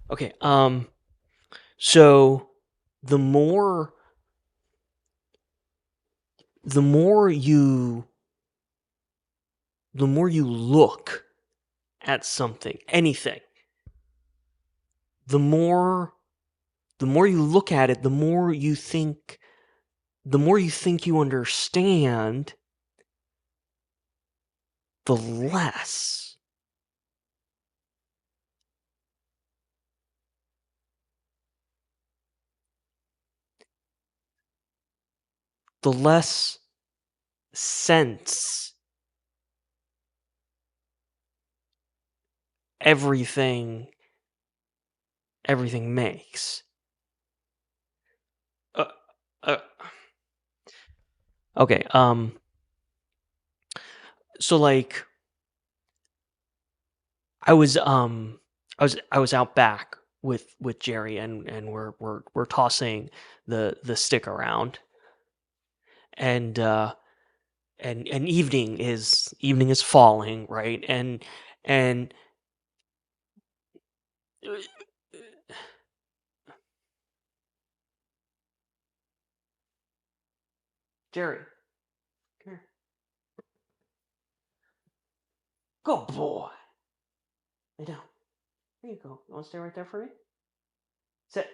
Okay. So the more the more you the more you look at something, anything, the more you look at it, the more you think you understand, the less the less sense everything makes. Uh, uh, okay. So like I was I was out back with Jerry, and we're tossing the stick around, and and evening is falling, right? And uh, Jerry, come here. Good boy. Lay down. There you go. You want to stay right there for me? Sit.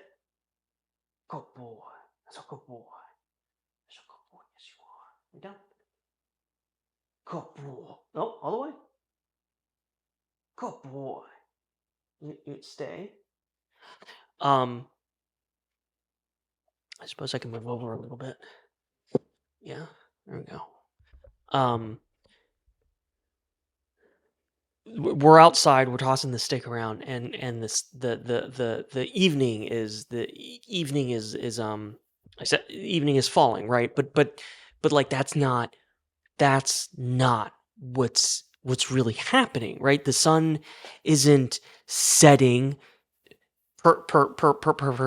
Good boy. That's a good boy. That's a good boy. Yes, you are. Lay down. Good boy. No, all the way. Good boy. You stay. Um, I suppose I can move over a little bit. Yeah, there we go. Um, we're outside. We're tossing the stick around, and this the evening is I said evening is falling, right? But like that's not what's really happening, right? The sun isn't setting per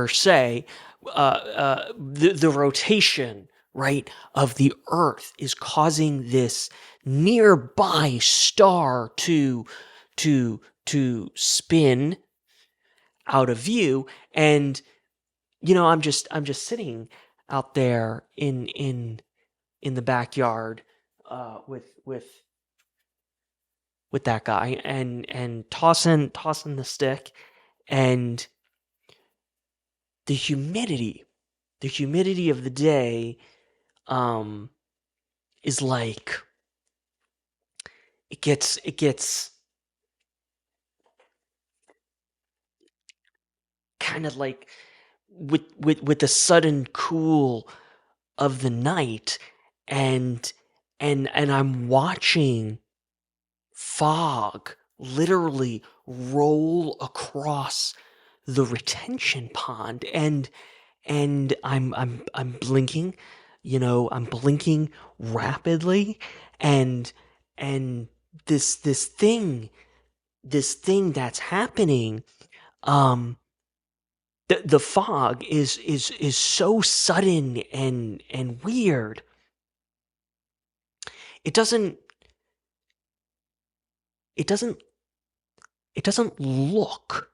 se. The rotation, right, of the Earth is causing this nearby star to spin out of view, and I'm just sitting out there in the backyard with that guy, and tossing the stick, and the humidity of the day um is like it gets kind of like with the sudden cool of the night, and and I'm watching fog literally roll across the retention pond, and I'm blinking, I'm blinking rapidly, and and this thing that's happening, um the fog is so sudden and weird. It doesn't it doesn't it doesn't look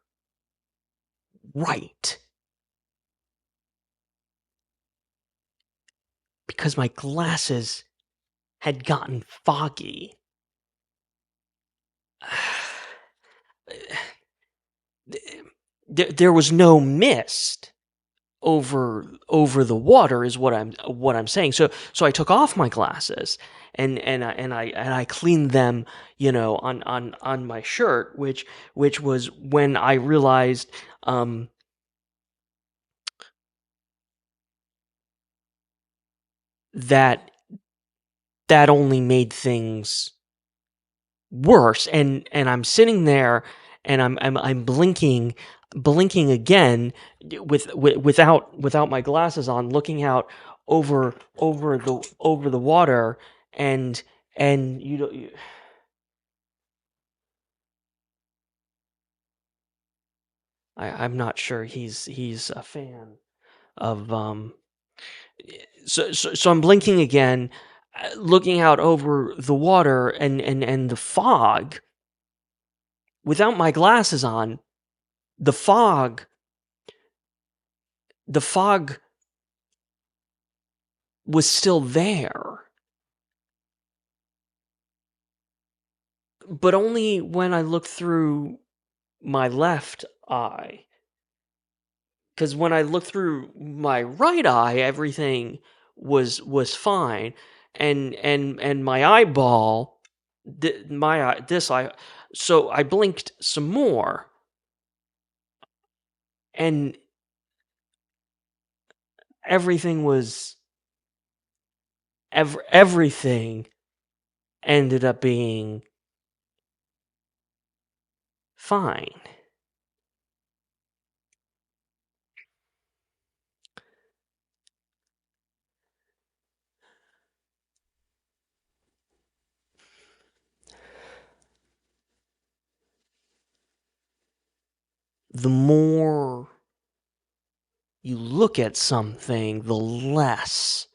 right because my glasses had gotten foggy. There was no mist over the water, is what I'm saying. So I took off my glasses, and I cleaned them, on my shirt, which was when I realized that that only made things worse. And I'm sitting there, and I'm blinking again, without my glasses on, looking out over the water, and I'm not sure he's a fan of so I'm blinking again, looking out over the water, and the fog, without my glasses on, the fog the fog was still there, but only when I looked through my left eye. Because when I looked through my right eye, everything was fine, and my eyeball, my eye, this eye. So I blinked some more, and everything was everything ended up being fine. The more you look at something, the less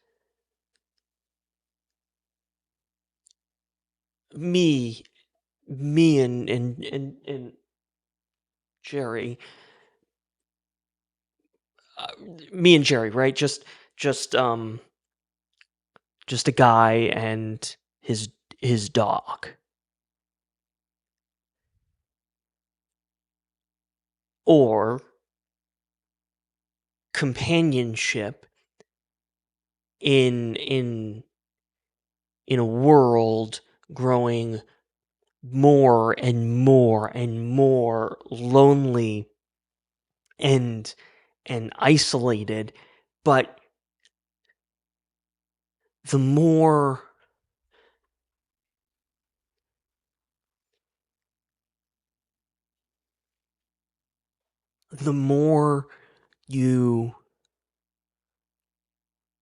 me and Jerry, uh, me and Jerry, right? Just um just a guy and his dog, or companionship in a world growing more and more and more lonely and isolated. But the more the more you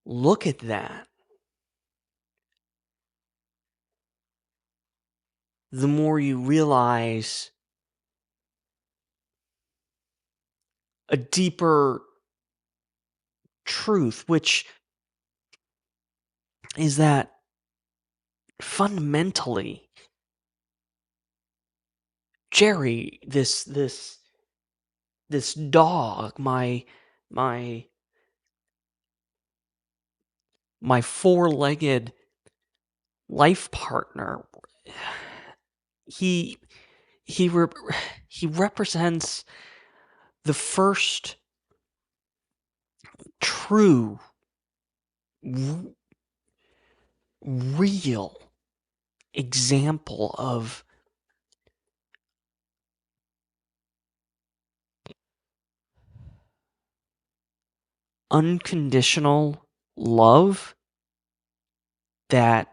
look at that, the more you realize a deeper truth, which is that fundamentally, Jerry, this dog, my my four-legged life partner, he he rep- he represents the first true, r- real example of unconditional love that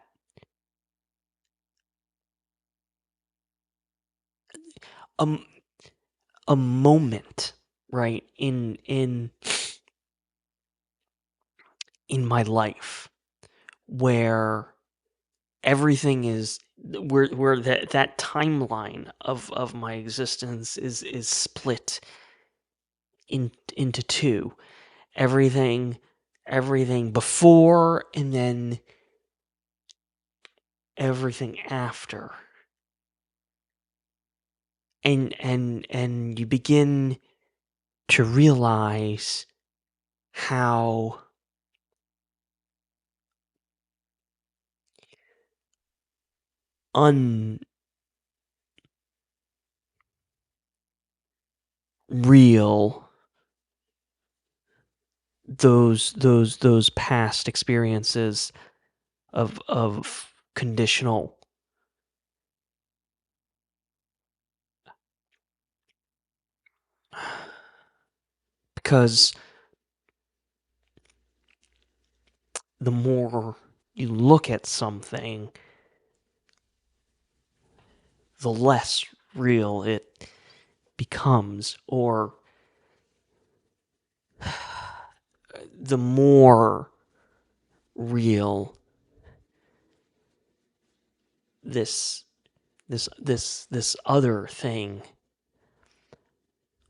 um a moment, right, in my life where everything is, where that timeline of my existence is split into two. Everything everything before, and then everything after. And you begin to realize how unreal those past experiences of conditional, because the more you look at something, the less real it becomes, or the more real this this other thing.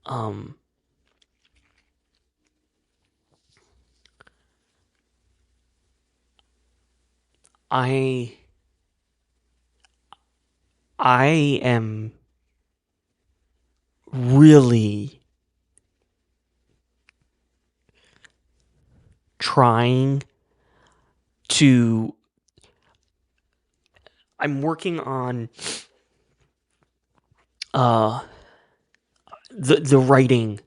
um I I am really trying to. I'm working on the writing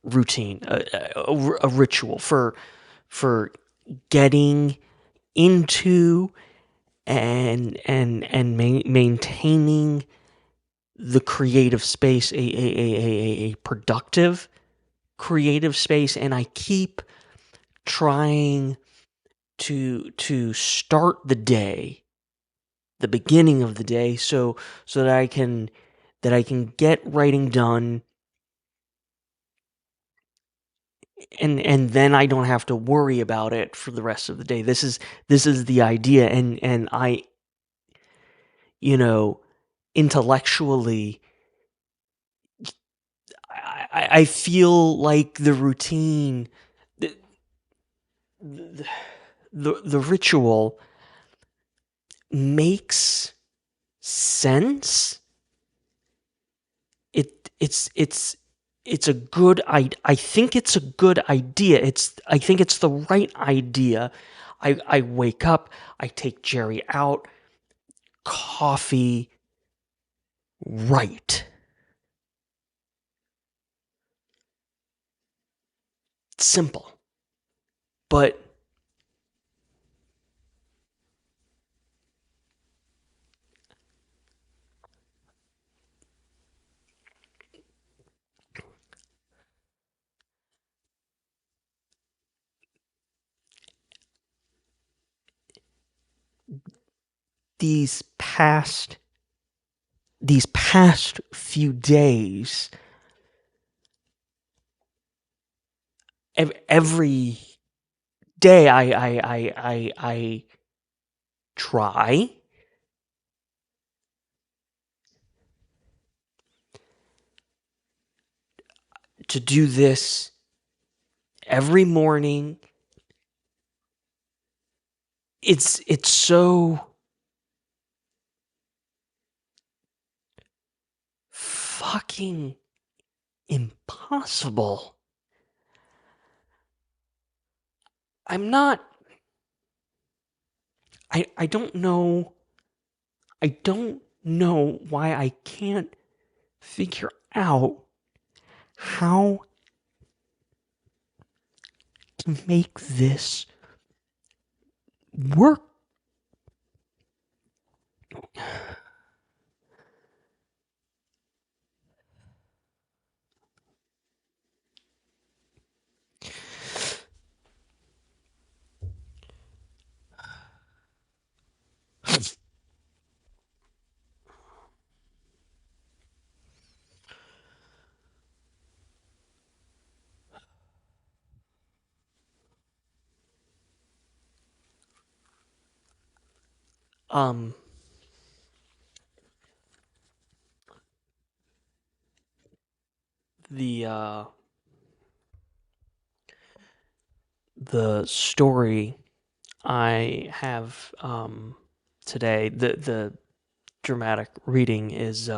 routine, a ritual for getting into and maintaining the creative space, a productive creative space, and I keep trying to start the day, the beginning of the day, so that I can get writing done, and then I don't have to worry about it for the rest of the day. This is the idea, and I, you know, intellectually, I feel like the routine, the, the the ritual makes sense. It's a good I think it's a good idea. I think it's the right idea. I wake up, I take Jerry out, coffee, right. It's simple. But these past few days, every day I try to do this every morning. It's so fucking impossible. I'm not I don't know. I don't know why I can't figure out how to make this work. Um the uh the story I have today, the dramatic reading is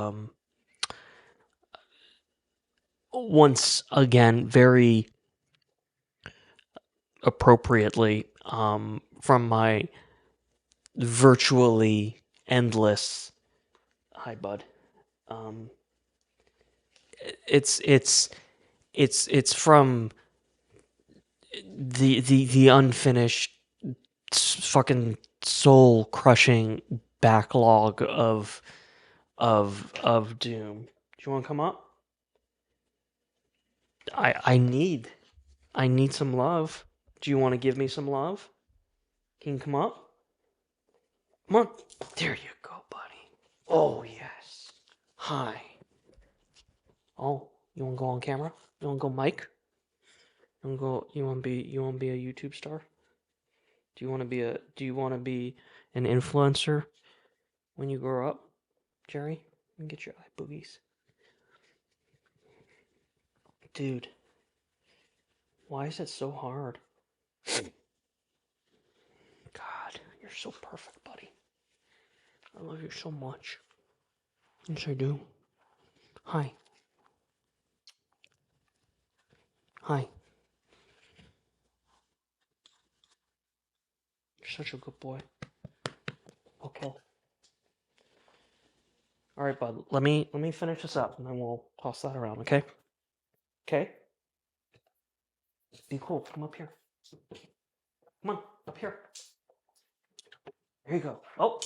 once again very appropriately from my virtually endless. Hi, bud. Um, it's it's it's from the unfinished fucking soul crushing backlog of doom. Do you want to come up? I need some love. Do you want to give me some love? Can you come up? Come on. There you go, buddy. Oh yes. Hi. Oh, you want to go on camera? You want to go mic? You want to go? You want to be a YouTube star? Do you want to be an influencer when you grow up, Jerry? And get your eye boogies. Dude, why is it so hard? God, you're so perfect, buddy. I love you so much. Yes, I do. Hi. Hi. You're such a good boy. Okay. All right, bud. Let me finish this up, and then we'll toss that around. Okay. Okay. Be cool. Come up here. Come on, up here. Here you go. Oh,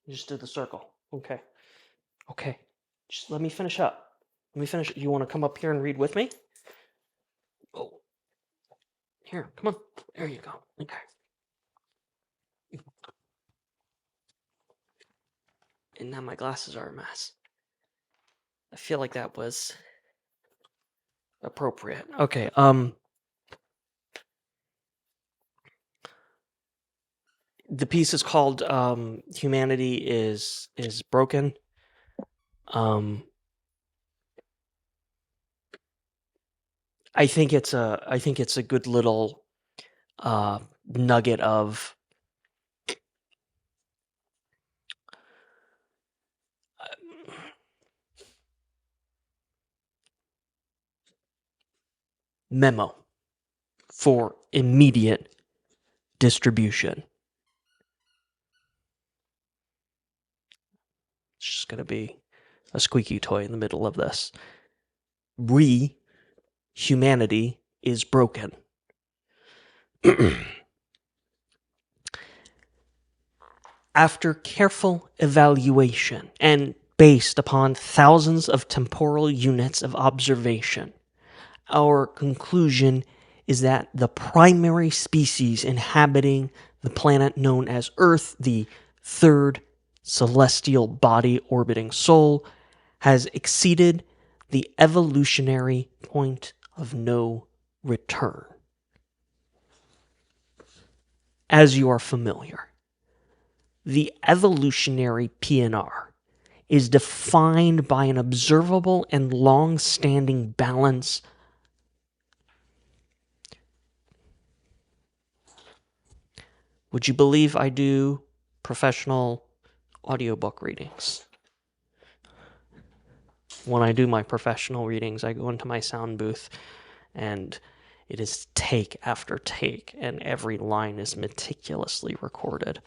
you just did the circle. Okay. Okay. Just let me finish up. Let me finish. You want to come up here and read with me? Oh, here. Come on. There you go. Okay. And now my glasses are a mess. I feel like that was appropriate. Okay. The piece is called "Humanity is Broken." I think it's a good little nugget of memo for immediate distribution. It's just going to be a squeaky toy in the middle of this. Humanity is broken. After careful evaluation and based upon thousands of temporal units of observation, our conclusion is that the primary species inhabiting the planet known as Earth, the third celestial body orbiting Sol, has exceeded the evolutionary point of no return. As you are familiar, the evolutionary PNR is defined by an observable and long-standing balance Would you believe I do professional audiobook readings? When I do my professional readings, I go into my sound booth and it is take after take, and every line is meticulously recorded.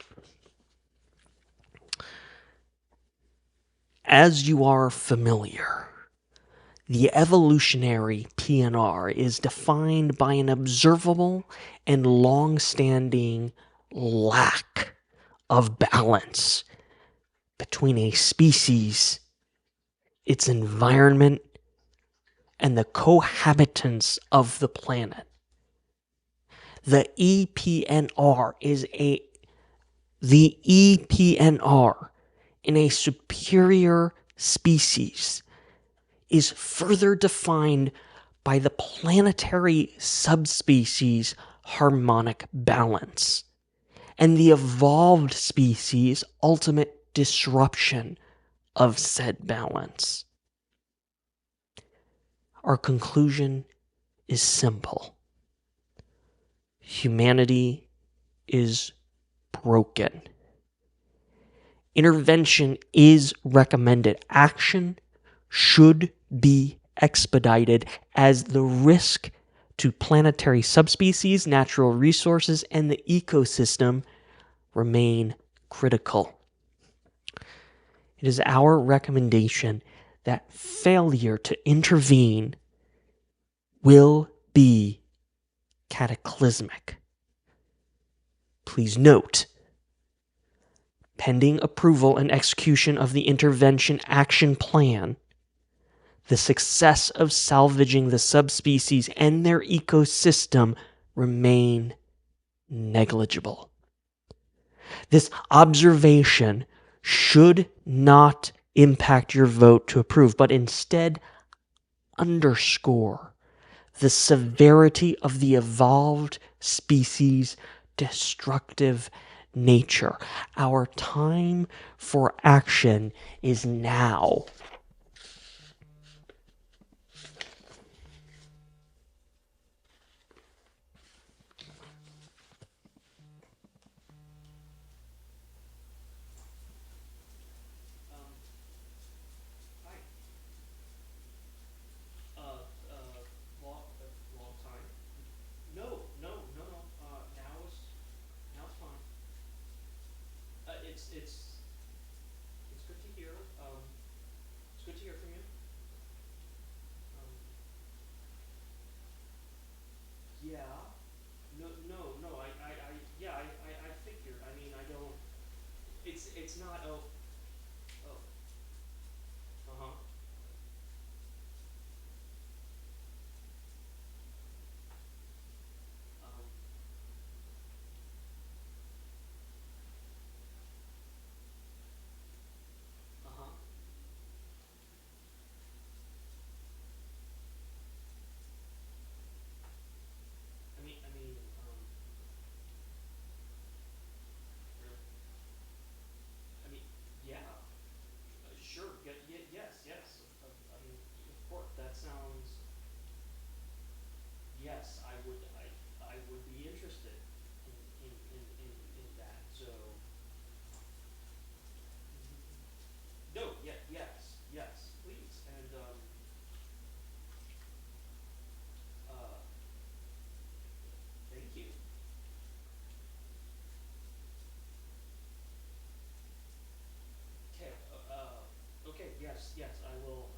As you are familiar, the evolutionary PNR is defined by an observable and long-standing lack of balance between a species, its environment, and the cohabitants of the planet. The EPNR in a superior species is further defined by the planetary subspecies harmonic balance and the evolved species ultimate disruption of said balance. Our conclusion is simple. Humanity is broken. Intervention is recommended. Action should be expedited as the risk to planetary subspecies, natural resources, and the ecosystem remain critical. It is our recommendation that failure to intervene will be cataclysmic. Please note, pending approval and execution of the intervention action plan, the success of salvaging the subspecies and their ecosystem remain negligible. This observation should not impact your vote to approve, but instead underscore the severity of the evolved species' destructive nature. Our time for action is now. Long time. No. Now is yes, I would be interested in that. So, no, yeah, yes, please. And, uh, thank you. Okay, okay, yes, I will,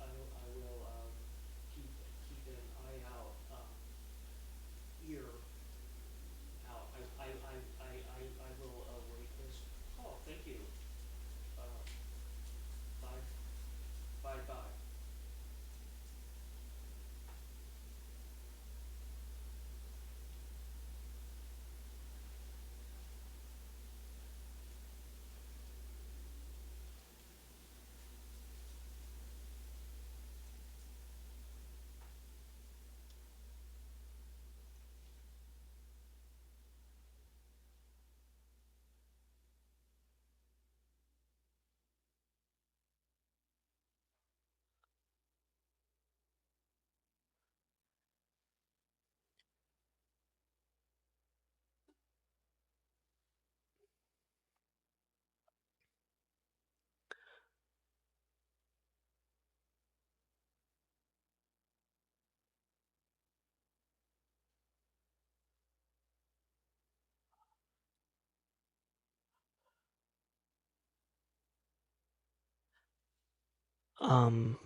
keep, keep an eye out, ear out. I will await this call. Thank you. Uh, bye, bye, bye.